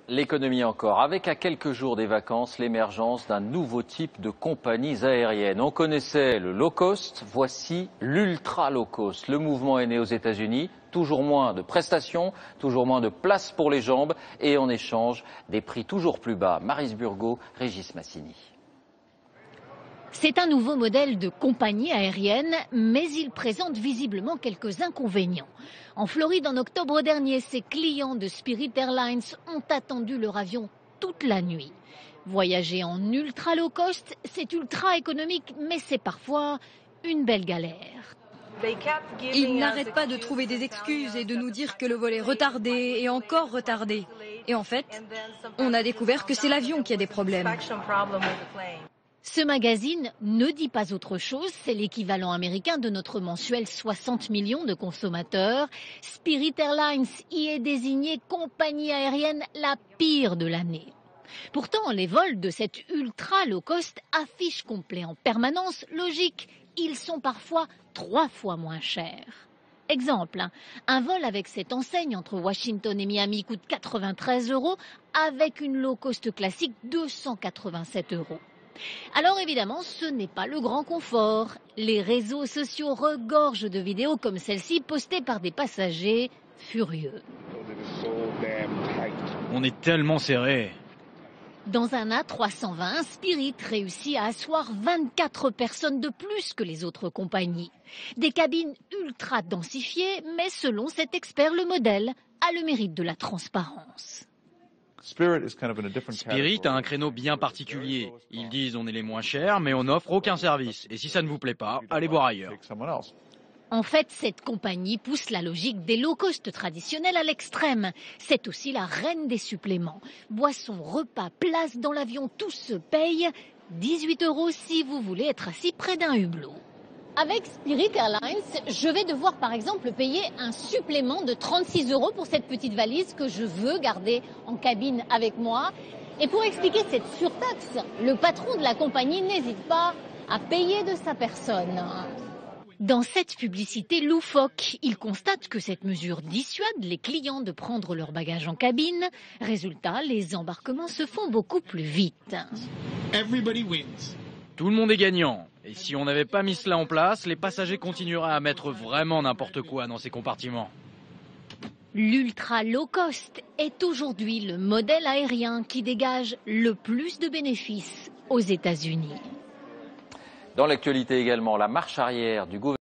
L'économie encore, avec à quelques jours des vacances, l'émergence d'un nouveau type de compagnies aériennes. On connaissait le low cost, voici l'ultra low cost. Le mouvement est né aux États-Unis, toujours moins de prestations, toujours moins de place pour les jambes et en échange des prix toujours plus bas. Maryse Burgot, Régis Massini. C'est un nouveau modèle de compagnie aérienne, mais il présente visiblement quelques inconvénients. En Floride, en octobre dernier, ses clients de Spirit Airlines ont attendu leur avion toute la nuit. Voyager en ultra low cost, c'est ultra économique, mais c'est parfois une belle galère. Ils n'arrêtent pas de trouver des excuses et de nous dire que le vol est retardé et encore retardé. Et en fait, on a découvert que c'est l'avion qui a des problèmes. Ce magazine ne dit pas autre chose, c'est l'équivalent américain de notre mensuel 60 millions de consommateurs. Spirit Airlines y est désignée compagnie aérienne la pire de l'année. Pourtant, les vols de cette ultra low cost affichent complet en permanence. Logique, ils sont parfois 3 fois moins chers. Exemple, un vol avec cette enseigne entre Washington et Miami coûte 93 €, avec une low cost classique 287 €. Alors évidemment, ce n'est pas le grand confort. Les réseaux sociaux regorgent de vidéos comme celle-ci postées par des passagers furieux. On est tellement serré. Dans un A320, Spirit réussit à asseoir 24 personnes de plus que les autres compagnies. Des cabines ultra densifiées, mais selon cet expert, le modèle a le mérite de la transparence. Spirit a un créneau bien particulier. Ils disent on est les moins chers, mais on n'offre aucun service. Et si ça ne vous plaît pas, allez voir ailleurs. En fait, cette compagnie pousse la logique des low-cost traditionnels à l'extrême. C'est aussi la reine des suppléments. Boissons, repas, places dans l'avion, tout se paye. 18 € si vous voulez être assis près d'un hublot. Avec Spirit Airlines, je vais devoir par exemple payer un supplément de 36 € pour cette petite valise que je veux garder en cabine avec moi. Et pour expliquer cette surtaxe, le patron de la compagnie n'hésite pas à payer de sa personne. Dans cette publicité loufoque, il constate que cette mesure dissuade les clients de prendre leur bagage en cabine. Résultat, les embarquements se font beaucoup plus vite. Tout le monde est gagnant. Et si on n'avait pas mis cela en place, les passagers continueraient à mettre vraiment n'importe quoi dans ces compartiments. L'ultra low cost est aujourd'hui le modèle aérien qui dégage le plus de bénéfices aux États-Unis. Dans l'actualité également, la marche arrière du gouvernement.